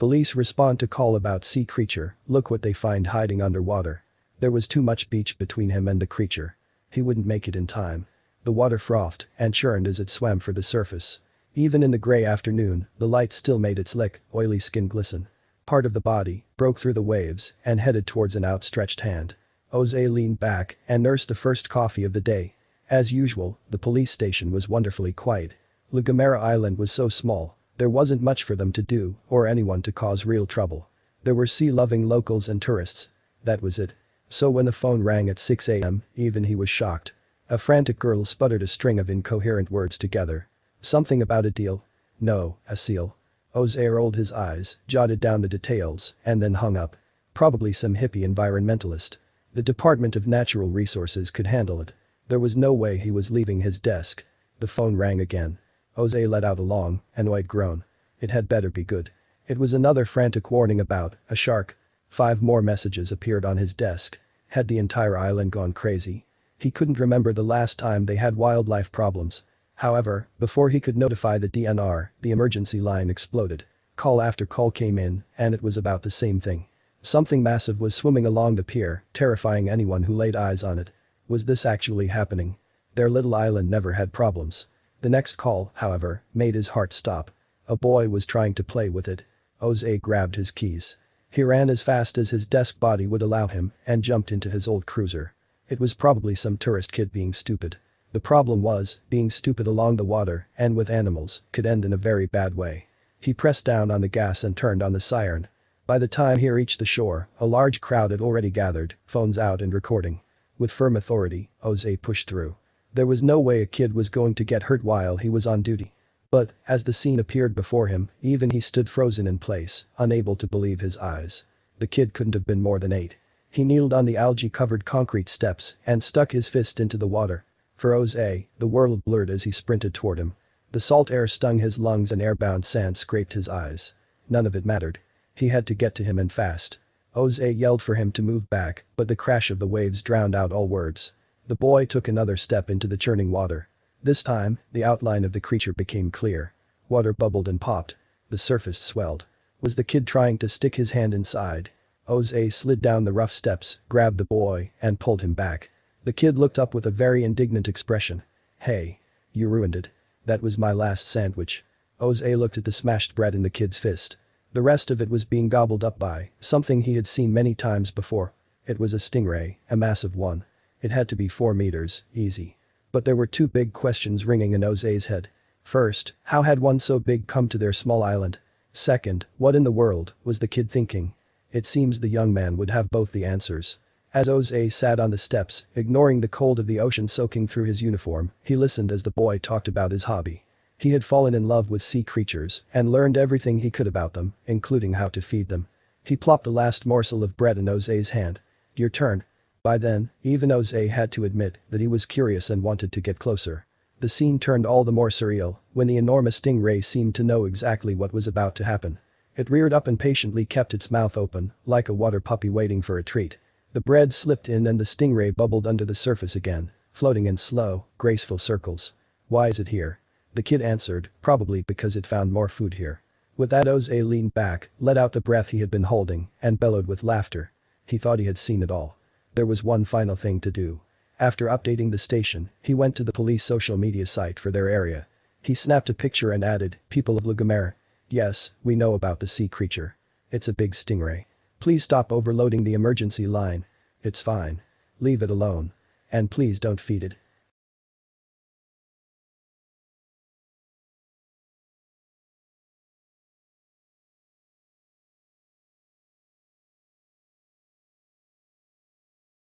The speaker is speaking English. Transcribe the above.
Police respond to call about sea creature, look what they find hiding underwater. There was too much beach between him and the creature. He wouldn't make it in time. The water frothed and churned as it swam for the surface. Even in the gray afternoon, the light still made its slick, oily skin glisten. Part of the body broke through the waves and headed towards an outstretched hand. Jose leaned back and nursed the first coffee of the day. As usual, the police station was wonderfully quiet. La Gomera Island was so small, there wasn't much for them to do or anyone to cause real trouble. There were sea-loving locals and tourists. That was it. So when the phone rang at 6 a.m., even he was shocked. A frantic girl sputtered a string of incoherent words together. Something about a deal? No, a seal. Jose rolled his eyes, jotted down the details, and then hung up. Probably some hippie environmentalist. The Department of Natural Resources could handle it. There was no way he was leaving his desk. The phone rang again. Jose let out a long, annoyed groan. It had better be good. It was another frantic warning about a shark. 5 more messages appeared on his desk. Had the entire island gone crazy? He couldn't remember the last time they had wildlife problems. However, before he could notify the DNR, the emergency line exploded. Call after call came in, and it was about the same thing. Something massive was swimming along the pier, terrifying anyone who laid eyes on it. Was this actually happening? Their little island never had problems. The next call, however, made his heart stop. A boy was trying to play with it. Jose grabbed his keys. He ran as fast as his desk body would allow him and jumped into his old cruiser. It was probably some tourist kid being stupid. The problem was, being stupid along the water and with animals could end in a very bad way. He pressed down on the gas and turned on the siren. By the time he reached the shore, a large crowd had already gathered, phones out and recording. With firm authority, Jose pushed through. There was no way a kid was going to get hurt while he was on duty. But, as the scene appeared before him, even he stood frozen in place, unable to believe his eyes. The kid couldn't have been more than 8. He kneeled on the algae-covered concrete steps and stuck his fist into the water. For Jose, the world blurred as he sprinted toward him. The salt air stung his lungs and airbound sand scraped his eyes. None of it mattered. He had to get to him and fast. Jose yelled for him to move back, but the crash of the waves drowned out all words. The boy took another step into the churning water. This time, the outline of the creature became clear. Water bubbled and popped. The surface swelled. Was the kid trying to stick his hand inside? Jose slid down the rough steps, grabbed the boy, and pulled him back. The kid looked up with a very indignant expression. Hey. You ruined it. That was my last sandwich. Jose looked at the smashed bread in the kid's fist. The rest of it was being gobbled up by something he had seen many times before. It was a stingray, a massive one. It had to be 4 meters, easy. But there were 2 big questions ringing in Jose's head. First, how had one so big come to their small island? Second, what in the world was the kid thinking? It seems the young man would have both the answers. As Jose sat on the steps, ignoring the cold of the ocean soaking through his uniform, he listened as the boy talked about his hobby. He had fallen in love with sea creatures and learned everything he could about them, including how to feed them. He plopped the last morsel of bread in Jose's hand. Your turn. By then, even Jose had to admit that he was curious and wanted to get closer. The scene turned all the more surreal when the enormous stingray seemed to know exactly what was about to happen. It reared up and patiently kept its mouth open, like a water puppy waiting for a treat. The bread slipped in and the stingray bubbled under the surface again, floating in slow, graceful circles. Why is it here? The kid answered, probably because it found more food here. With that, Jose leaned back, let out the breath he had been holding, and bellowed with laughter. He thought he had seen it all. There was one final thing to do. After updating the station, he went to the police social media site for their area. He snapped a picture and added, people of La Gomera. Yes, we know about the sea creature. It's a big stingray. Please stop overloading the emergency line. It's fine. Leave it alone. And please don't feed it.